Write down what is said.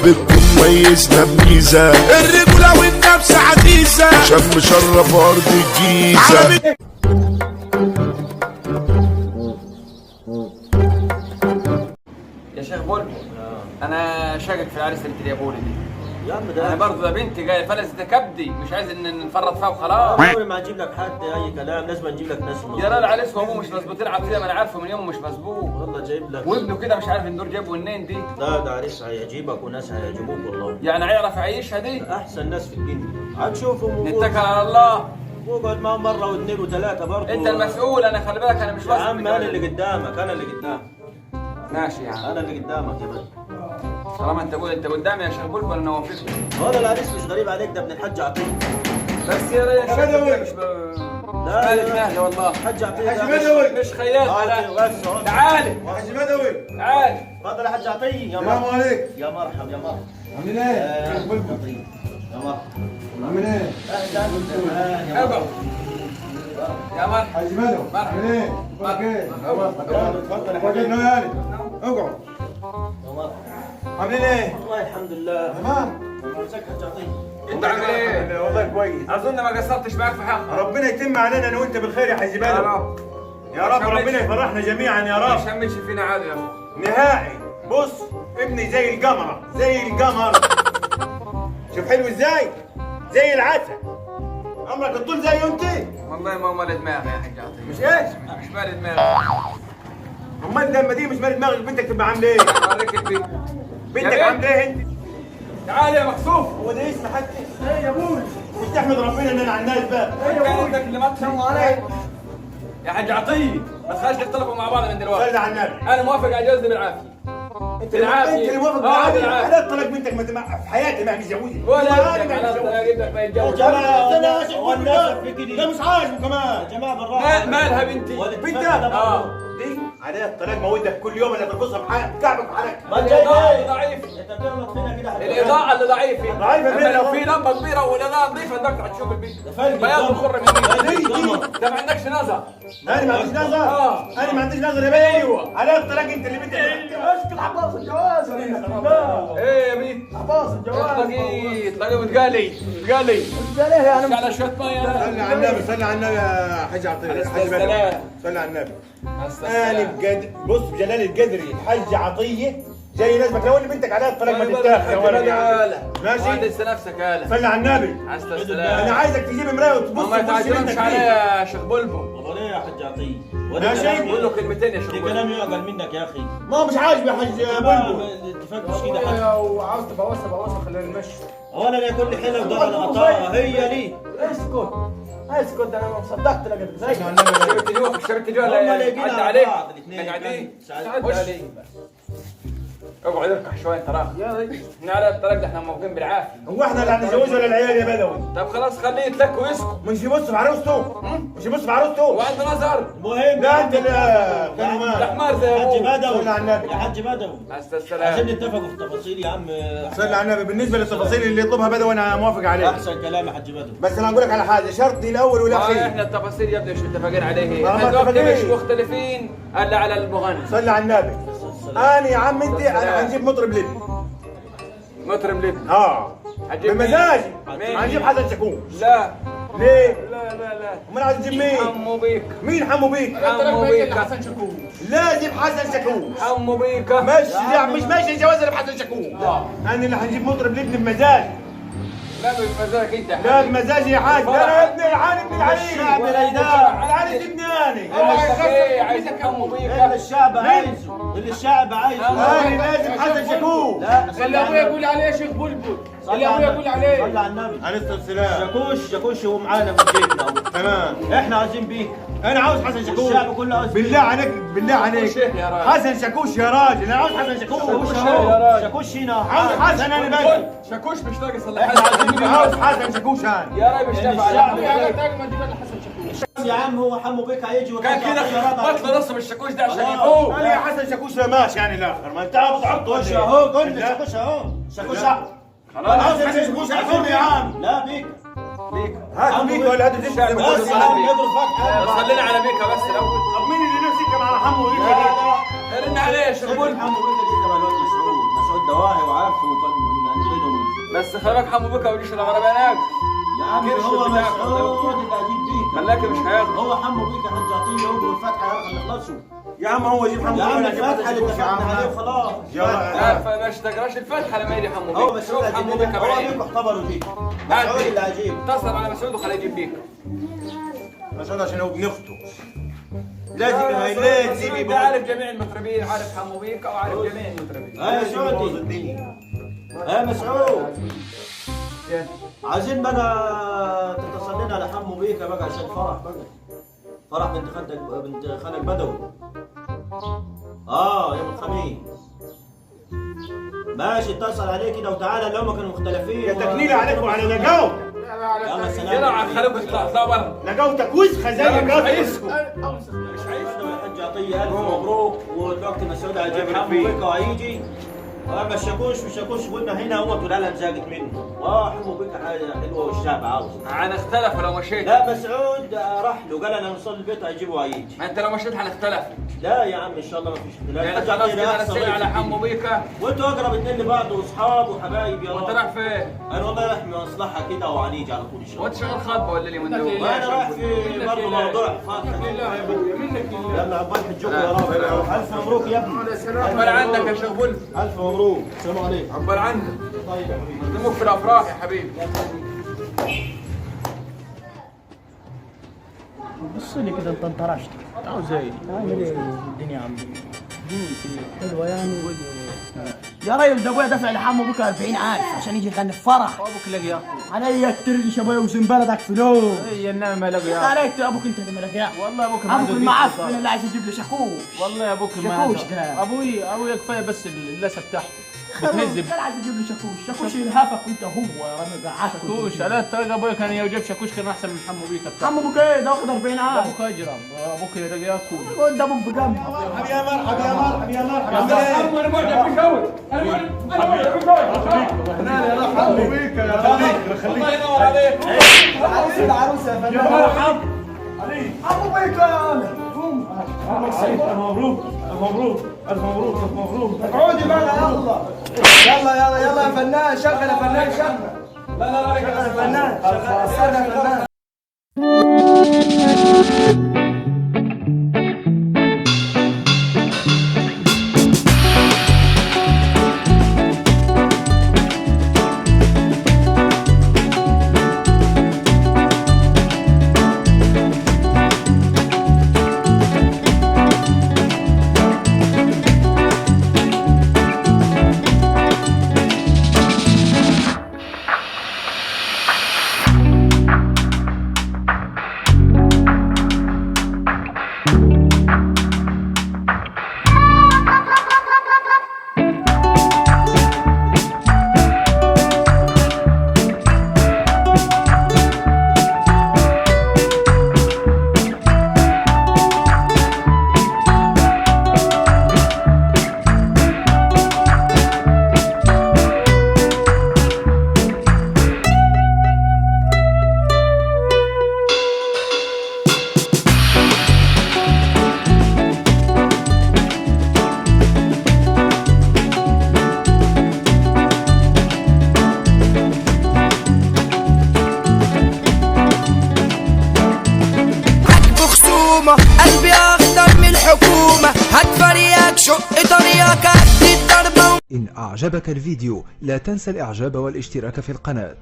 بتكون ميزنا بميزة، الرجولة والنفس عزيزة، شم شرف أرض الجيزة. يا شيخ بلبل، انا شاكك في العريس اللي تليبولي دي. يا عم ده انا برضه ده بنتي جايه فلست كبدي، مش عايز ان نفرط فيها وخلاص. عمري ما هجيب لك حد اي كلام، لازم نجيب لك ناس يا راجل العريس وابوه مش مظبوطين عقليا، ما انا عارفه من يومه مش مظبوط، والله جايب لك. وابنه كده مش عارف النور جابه منين دي. لا ده عريس هيعجبك وناس هيعجبوك والله. يعني هيعرف يعيشها دي؟ احسن ناس في الدنيا هتشوفهم. نتكل على الله واقعد معاهم مره واثنين وثلاثه برضه. انت المسؤول، انا خلي بالك انا مش يا واثق عم من انا كده. اللي قدامك، انا اللي قدامك. ماشي يا عم، انا اللي قدامك يا باشا. طالما انت قدامي يا شيخ بلبل انا وافقت. هذا العريس مش غريب عليك، ده ابن الحاج عطيه. بس يا ريت بدوي. مش لا مالك مالي والله. الحاج عطيه حاج ده بدوي. مش خيال عادي ولا بس اهو. تعالي حاج بدوي. تعالي. تفضل يا حاج عطيه. يا السلام مرحبا عليك. يا مرحبا يا مرحبا. عاملين ايه؟ يا بلبل. مرحبا. عاملين ايه؟ اهلا يا اقعد يا مرحبا. حاج بدوي. مرحبا. عاملين ايه؟ اخبارك ايه؟ تفضل يا اقعد حاج. هنا يا اقعد. يا مرحبا. عاملين ايه؟ والله الحمد لله. تمام؟ ازيك يا حاج عطيه؟ انت عامل ايه؟ والله كويس. اظن ما قصرتش معاك في حقك. ربنا يتم علينا انا وانت بالخير يا حاج يا بدوي. رب. يا رب ربنا يفرحنا جميعا يا ما رب. تشمتش فينا عادي يا اخو. نهائي. بص ابني زي القمرة، زي القمر. شوف حلو ازاي؟ زي العسل. عمرك الطول زي انت؟ والله ما هو مال دماغي يا حاج عطيه. مش ايش؟ مش مال دماغي. امال لما دي مش مال دماغك بنتك تبقى عامله ايه؟ اوريك البيت. بنتك عامله ايه انت؟ تعال يا مكسوف. هو ده اسم حتى؟ ايه يا ابوي؟ مش تحمد ربنا ان انا على الناس بقى. كانتك اللي ما تسموا عليك يا حاج عطيه. ما تخليش نختلفوا مع بعض من دلوقتي. صلي على النبي. انا موافق على جوزي بالعافيه. انت بالعافية. انت اللي موافق بالعافية. بالعافيه. انا طلق بنتك ما تبقى في حياتي ما متجوزها. ولا ابنك على اجيب لك ما يا يتجوز. جماعه والناس في كده. ده مش عاجبه كمان. يا جماعه بالراحه. مالها بنتي؟ بنتها دي عليها الطلاق موتك كل يوم اللي ترقصها بحالك كعبك بحالك. ما جاي الاضاءه ليه؟ ضعيف. انت بتغلط فينا كده. الاضاءه اللي ضعيفه. ضعيفة اما فين؟ لو في لمبه كبيره والاضاءه نظيفه انك هتشوف البيت. فرق بياض الدم. الخر من فرق هنا. الدم. انت ما عندكش نظر. انا ما عنديش نظر. انا ما عنديش نظر يا بيه. ايوه. عليها الطلاق انت اللي بدك. اسكت عباس الجواز. ايه يا بنت؟ عباس الجواز. اطلقي وتقالي تقالي على شويه ميه. صلي على النبي، صلي على النبي يا حاج عطيه. عليه حاج بدوي. السلام. صلي على النبي. السلام. انا بجد بص بجلال القدري الحاج عطيه جاي نازمك لو اللي بنتك عليها الطلاق ما تتاخد يا ولد يعني. ماشي؟ وانت نفسك هاله. صلي على النبي. عسى انا السلام. عايزك تجيب مرايه وتبص ما في وش تعجبش بنتك عليه فيه. يا شيخ بلبل. والله ليه يا حاج عطيه؟ ماشي. قول له كلمتين يا شيخ دي بلبل. كلام يعقل منك يا اخي. ما هو مش عاجبي يا حاج بلبل. الاتفاق مش كده حاجه. وعاوز تبوسها خلينا نمشي. هو انا ليه كل حلو ده انا قطعها هي لي. اسكت اسكت انا ما صدقت لك زي شربت جوا شربت جوا هم لا لاقيين عدى على عليك. بعض الاثنين. قاعدين. ساعات وش؟ عليك. اقعد اركح شويه تراك. يا ريت. احنا على الطريق ده احنا موقفين بالعافيه. هو احنا اللي هنتجوز ولا العيال يا بدوي؟ طب خلاص خليه يتلك ويسكت. مش يبص في عروسته مش يبص في عروسته. وعنده نظر. المهم لا انت اللي كان ده مال. حمار زي حاج ابوه. بدوي صلي على النبي. يا حاج بدوي عسى عشان السلام. نتفقوا في التفاصيل يا عم. صلي على النبي. بالنسبه للتفاصيل اللي يطلبها بدوي انا موافق عليه. احسن كلام يا حاج بدوي. بس انا اقول لك على حاجه شرطي الاول والاخير. احنا التفاصيل يا ابني مش متفقين عليه. ما احنا دلوقتي متفقين. مش مختلفين الا على المغني. صلي على النبي. انا يا عم انت انا هنجيب مطرب لبني. مطرب لبنى. هتجيب مين؟ بمزاجي. مين؟ هنجيب حسن شاكوش. لا ليه؟ لا لا لا. امال عايز تجيب مين؟ حمو بيك. مين حمو بيك؟ حمو بيك. لازم حسن شاكوش. حمو بيك. مش ماشي الجواز اللي بحسن شاكوش. انا اللي هنجيب مطرب لبني بمزاجي. لا بمزاجك انت. لا بمزاجي يا حاج. لا يا ابني العالي ابن العلي. الشعب ريدان. العالي لبناني. عايزك حمو بيك. اللي الشعب عايزه. اللي الشعب عايزه. انا لازم حسن شاكوش. لا اللي ابويا يقول عليه يا شيخ بلبل، اللي ابويا يقول عليه. صلى على النبي. عليه الصلاه والسلام. شاكوش هو معانا في جيبنا أهو. تمام. احنا عايزين بيك. انا عاوز حسن شاكوش. الشعب كله عايز بيك. بالله عليك بالله عليك. شيخ يا راجل. حسن شاكوش يا راجل. انا عاوز حسن شاكوش شاكوش. اهو. شاكوش هنا. عاوز حسن انا بس. شاكوش مش لاقي صلح. احنا عايزين عاوز حسن شاكوش انا. يا راي مش نافع الشعب على ابويا حمو قال بيك. تاجر ما تجيب لنا حسن شاكوش. يا عم هو حمو بيك هيجي كان كده بطل نص الشاكوش ده عشان الله. يفوق. قال لي يا حسن شاكوش ماشي يعني الاخر ما انت عاوز تحطه شاكوش اهو. قلنا شاكوش اهو. شاكوش اهو. انا عاوز حسن شاكوش عفوا يا عم. لا بيك. هاتوا بيك ولا هاتوا الشعب ديك. بس يا عم يضرب فتحه. صلينا على بيكا بس الاول. طب مين اللي نفسك مع حمو بيك لا دي؟ لا. رن عليه يا شيخ بلبل. حمو بيك دي تبع الواد مسعود دواهي وعارفه وكان بس خلي بالك حمو بيكا وليش العربية هناك. يا عم كرش هو بتاعك. مسعود اللي هجيب بيك. ملاكي مش هياخد. هو حمو بيك حاج عطيه هو والفتحه يا اخي نخلصوا. يا عم هو يجيب حمو يا عم بيكا الفتحه اللي اتفقنا عليه وخلاص. لا فما اشتكراش الفتحة لما يجي حمو هو بيكا. مسعود شوف حمو هجيب بيكا هو بعيد. بيك اعتبروا دي. مسعود اللي هجيب. اتصل على مسعود وخليه يجيب بيكا. مسعود عشان هو ابن اخته. لازم مسعود عارف جميع المطربين، عارف حمو بيكا وعارف جميع المطربين. يا سعودي. يا مسعود. عايزين بقى تتصل لنا على حمو بيكا بقى عشان فرح بقى. فرح بنت خالك بدوي. يوم الخميس. ماشي اتصل عليه كده وتعالى لو ما كانوا مختلفين. يا تكنيل عليكم على نجاو. يلا سلام. يلا على خليكم اطلع بره. نجاوتك وسخه زي هيسكت. قطر. مش هيسكت. الحاج عطيه الف مبروك ودلوقتي مسعود هيجيب حمو بيكا وهيجي. اما الشاكوش قلنا هنا هو والعالم زاقت منه. حمو بيكا حاجه حلوه والشعب عاوز. هنختلف لو مشيت. لا مسعود راح له قال انا نوصل البيت هيجيبه وهيجي. ما انت لو مشيت هنختلف. لا يا عم ان شاء الله ما فيش اختلاف. يعني الحاج خلاص عطيه كده احسن نسينا على ضيف. حمو بيكا. وانتوا اقرب اتنين لبعض واصحاب وحبايب يا وانت رب. رايح فين؟ انا والله رايح مصلحه كده وهنيجي على طول ان شاء وانت الله. شغال خطبه ولا اللي من دول؟ وانا رايح في برضه موضوع فاضي. لله يا ابويا منك لله. يلا عقبال حجوك يا رب. الف مبروك يا ابني. عقبال عندك يا شيخ بلبل. الف مبروك. السلام عليكم. عقبال عندك. طيب يا حبيبي. نموك في الافراح يا حبيبي. بص لي كده انت انطرشت. عاوز ايه؟ عامل ايه الدنيا عم حلوه يعني. يا راجل ده ابويا دافع لحمو بكره 40,000 عشان يجي يغني في فرح. ابوك لقى يا عليا ترجش ابويا وزن بلدك فلوس. اي انما لقى يا عليك ابوك انت اللي ملقاه. والله ابوك ما ابوك عنده المعفن ديك. اللي عايز يجيب له شاكوش. والله يا ابوك ما شاكوش عنده. ده. ابوي كفايه بس اللسه بتاعته بتهز. كان عايز يجيب له شاكوش يلهفك وانت هو يا رامي قعدت. شاكوش لا تلقى ابوي كان يجيب شاكوش كان احسن من حمو بيكا بتاعه. حمو بك ايه ده واخد 40,000. ابوك اجرم ابوك يلقى كول. ده ابوك بجنب. يا مرحبا يا مرحبا يا مرحبا. انا معجب بيك قوي. انا معجب بيك قوي. حمو بيكا يا خليك الله ينور عليك. العروسه يا فندم. حمو بك يا مبروك مبروك الف مبروك الف مبروك. اقعدي بقى يلا يا فنان شغل يا فنان شغل. لا لا شغل يا فنان شغل يا فنان. قلبي اخضر من الحكومة، هات فريقك شق طريقك قد الضربة. إن أعجبك الفيديو لا تنسى الإعجاب والاشتراك في القناة.